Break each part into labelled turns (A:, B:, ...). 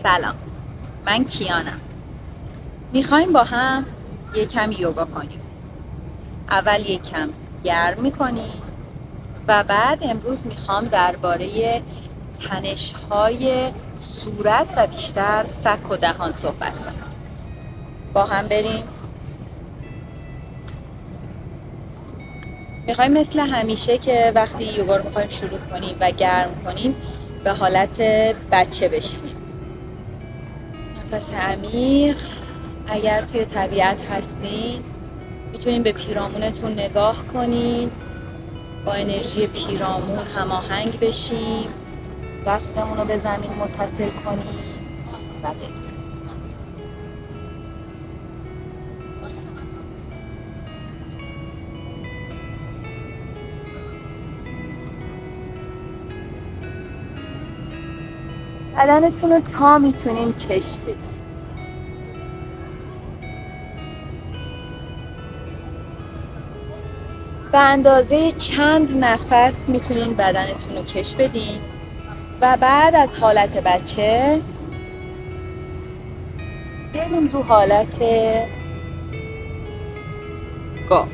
A: سلام، من کیانم. میخوایم با هم یکم یوگا کنیم. اول یکم گرم میکنیم و بعد امروز میخوام درباره تنش‌های صورت و بیشتر فک و دهان صحبت کنیم. با هم بریم. میخوایم مثل همیشه که وقتی یوگا رو میخوایم شروع کنیم و گرم کنیم به حالت بچه بشینیم. نفس عمیق. اگر توی طبیعت هستین میتونین به پیرامونتون نگاه کنین، با انرژی پیرامون هماهنگ بشیم، دستمون رو به زمین متصل کنیم و بریم. بدنتون رو تا میتونین کش بدین. به اندازه چند نفس میتونین بدنتون رو کش بدین و بعد از حالت بچه بریم رو حالت گاو.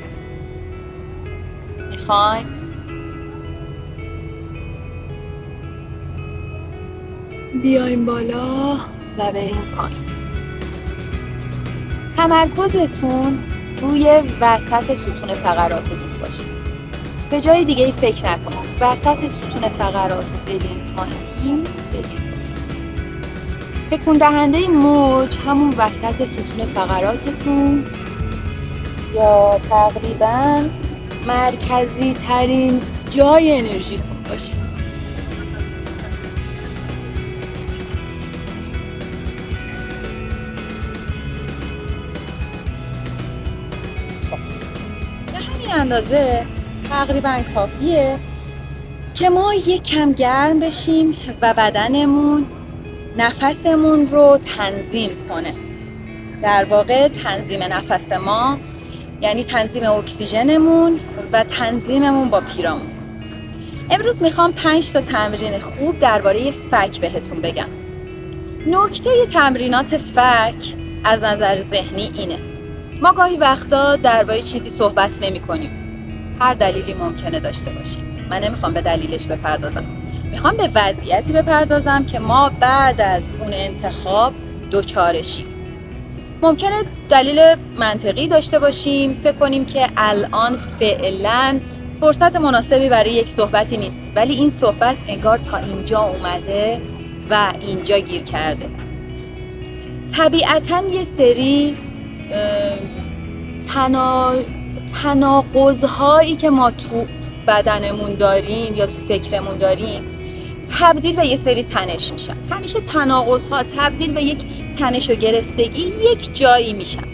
A: میخوایم بیایم بالا و بریم پایین. تمرکزتون روی وسط ستون فقراتتون باشه. به جای دیگه ای فکر نکنید. وسط ستون فقرات رو بدین پایین، بدین. تکون دهنده موج همون وسط ستون فقراتتون یا تقریباً مرکزی ترین جای انرژیتون باشه. خب به همین اندازه تقریباً کافیه که ما یکم گرم بشیم و بدنمون نفسمون رو تنظیم کنه. در واقع تنظیم نفس ما یعنی تنظیم اکسیژنمون و تنظیممون با پیرامون. امروز میخوام 5 تا تمرین خوب درباره فک بهتون بگم. نکته تمرینات فک از نظر ذهنی اینه: ما گاهی وقتا درباره چیزی صحبت نمی کنیم. هر دلیلی ممکنه داشته باشیم. من نمیخوام به دلیلش بپردازم. میخوام به وضعیتی بپردازم که ما بعد از اون انتخاب دوچارشیم. ممکنه دلیل منطقی داشته باشیم، فکر کنیم که الان فعلا فرصت مناسبی برای یک صحبتی نیست، ولی این صحبت انگار تا اینجا اومده و اینجا گیر کرده. طبیعتاً یه سری تناقض‌هایی که ما تو بدنمون داریم یا تو فکرمون داریم تبدیل به یه سری تنش میشن. همیشه تناقض‌ها تبدیل به یک تنش و گرفتگی یک جایی میشن.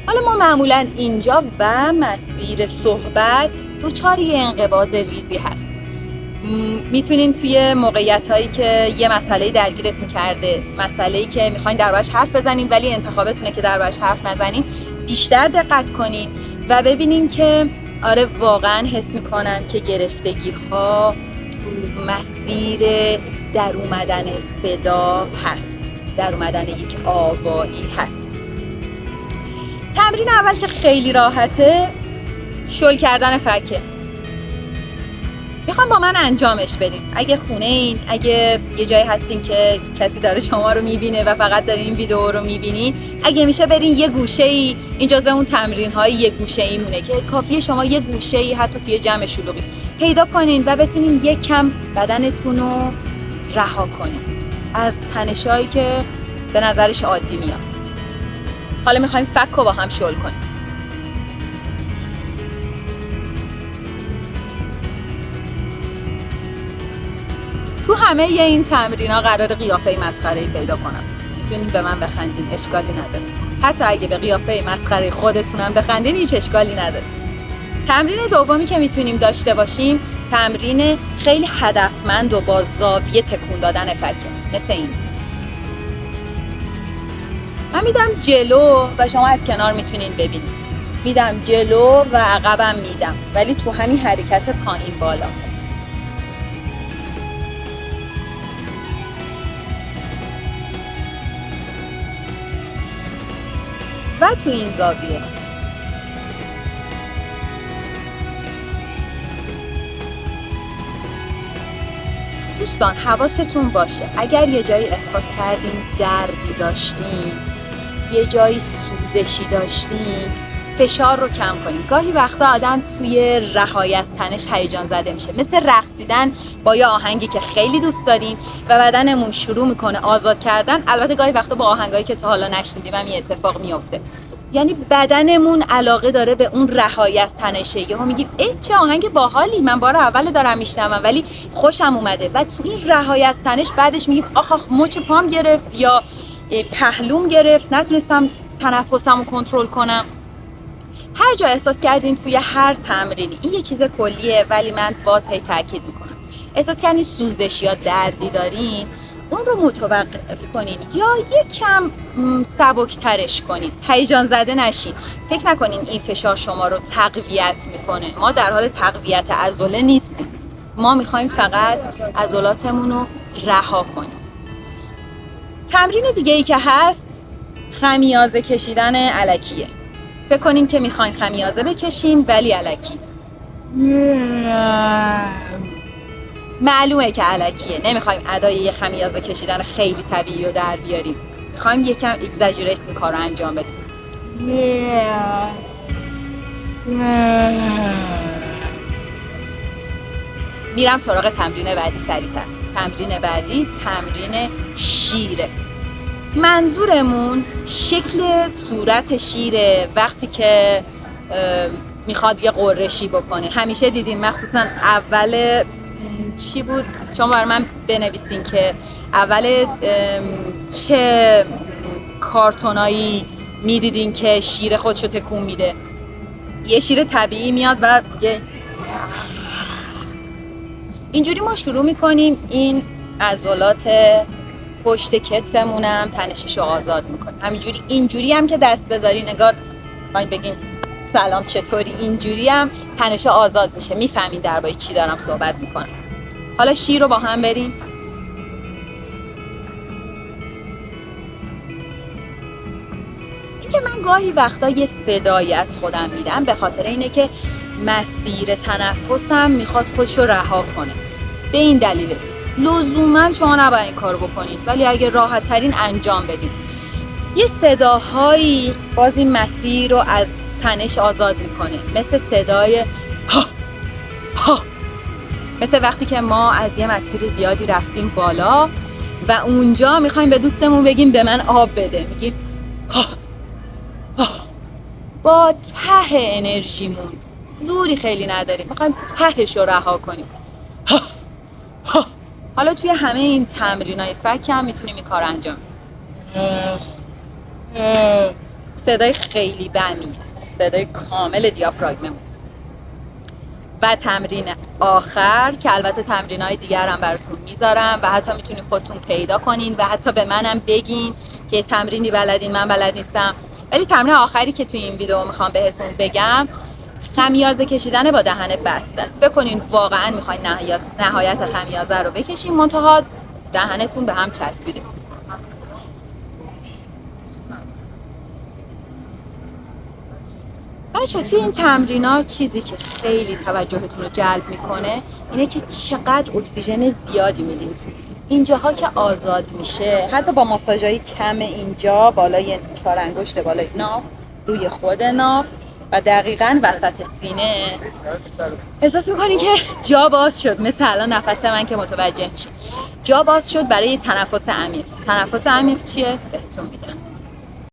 A: حالا ما معمولاً اینجا و مسیر صحبت دوچار یه انقباض ریزی هست. میتونین توی موقعیت‌هایی که یه مسئله درگیرتون کرده، مسئله‌ای که میخواین دربارش حرف بزنین ولی انتخابتونه که دربارش حرف نزنین، بیشتر دقت کنین و ببینین که آره واقعاً حس میکنم که گرفتگی‌ها تو مسیر در اومدن صدا هست، در اومدن یک آگاهی هست. تمرین اول که خیلی راحته، شل کردن فکه. میخوام با من انجامش بدین. اگه خونه این، اگه یه جایی هستین که کسی داره شما رو میبینه و فقط دارین این ویدیو رو میبینین، اگه میشه برین یه گوشه‌ای، این جزو اون تمرین های یه گوشه‌ای مونه که کافیه شما یه گوشه‌ای حتی توی جمع شلوغی پیدا کنین و بتونین یک کم بدنتون رو رها کنین از تنشایی که به نظرش عادی میاد. حالا میخوایم فک رو با هم شل کنیم. تو همه این تمرینا قرار قیافه مسخره‌ای پیدا کنم. میتونین به من بخندین، اشکالی نداره. حتی اگه به قیافه مسخره خودتونم بخندین هیچ اشکالی نداره. تمرین دومی که میتونیم داشته باشیم تمرین خیلی هدفمند و با زاویه تکون دادن فکه. مثل این. من میدم جلو و شما از کنار میتونین ببینید. میدم جلو و عقبم میدم، ولی تو همین حرکت پایین بالا. و تو این زاویه. دوستان حواستون باشه اگر یه جایی احساس کردین دردی داشتین، یه جایی سوزشی داشتین، فشار رو کم کنین. گاهی وقتا آدم توی رهایی از تنش هیجان زده میشه، مثل رقصیدن با یه آهنگی که خیلی دوست داریم و بدنمون شروع میکنه آزاد کردن. البته گاهی وقتا با آهنگایی که تا حالا نشنیدیم هم یه اتفاق میفته، یعنی بدنمون علاقه داره به اون رهایی از تنشه. یهو میگیم ای چه آهنگ باحالی، من بار اول دارم میشنوم ولی خوشم اومده، و تو این رهایی از تنش بعدش میگیم آخ مچ پام گرفت یا پهلوم گرفت، نتونستم تنفسمو کنترل کنم. هر جا احساس کردین توی هر تمرینی، این یه چیز کلیه ولی من باز هی تاکید میکنم، احساس کردین سوزشی یا دردی دارین، اون رو متوقف کنین یا یک کم سبکترش کنین. هیجان زده نشین، فکر نکنین این فشار شما رو تقویت میکنه. ما در حال تقویت عضله نیستیم، ما میخوایم فقط عضلاتمون رو رها کنیم. تمرین دیگه ای که هست خمیازه کشیدن الکیه. فکر کنین که میخواین خمیازه بکشین ولی الکی. معلومه که الکیه، نمیخوایم ادای یه خمیازه کشیدن خیلی طبیعی رو در بیاریم، میخوایم یکم اگزاجریت این کار رو انجام بدیم. میرم سراغ تمرین بعدی سریعتر. تمرین بعدی تمرین شیره. منظورمون شکل صورت شیره وقتی که میخواد یه قرشی بکنه. همیشه دیدین مخصوصا اول چی بود؟ شما برای من بنویسین که اول چه کارتونایی میدیدین که شیر خودشو تکون میده. یه شیر طبیعی میاد و اینجوری ما شروع میکنیم این عضلات پشت کتفمونم تنششو آزاد میکنه. همینجوری اینجوری هم که دست بذاری نگار باید بگین سلام چطوری، اینجوری هم تنشو آزاد میشه. میفهمین درباره چی دارم صحبت میکنم. حالا شیر رو با هم بریم. این که من گاهی وقتا یه صدایی از خودم میدم به خاطر اینه که مسیر تنفسم میخواد خودشو رها کنه. به این دلیله. لزوما شما نباید این کارو بکنید ولی اگه راحت ترین انجام بدید. یه صداهایی باز این مسیر رو از تنش آزاد میکنه، مثل صدای ها ها، مثل وقتی که ما از یه مسیر زیادی رفتیم بالا و اونجا میخوایم به دوستمون بگیم به من آب بده، میگیم ها ها، با ته انرژیمون، زوری خیلی نداریم، میخوایم تهش رو رها کنیم. ها ها. حالا توی همه این تمرینای فک هم میتونیم این کار انجام بدیم. صدای خیلی بمیه، صدای کامل دیافراگممون. و تمرین آخر که البته تمرینای دیگر هم براتون میذارم و حتی میتونین خودتون پیدا کنین و حتی به منم بگین که تمرینی بلدین من بلد نیستم. ولی تمرین آخری که توی این ویدیو میخوام بهتون بگم خمیازه کشیدن با دهن بسته است. فکر کنین واقعا میخواین نهایت خمیازه رو بکشین منتها دهنتون به هم چسبیده. بچه‌ها توی این تمرینات چیزی که خیلی توجهتون رو جلب میکنه اینه که چقدر اکسیژن زیادی میدین. اینجاها که آزاد میشه، حتی با ماساژهای کم اینجا بالای 4 انگشت بالای ناف، روی خود ناف و دقیقاً وسط سینه، احساس میکنی که جا باز شد. مثل الان نفس من که متوجه میشه جا باز شد برای تنفس عمیق. تنفس عمیق چیه؟ بهتون میگم.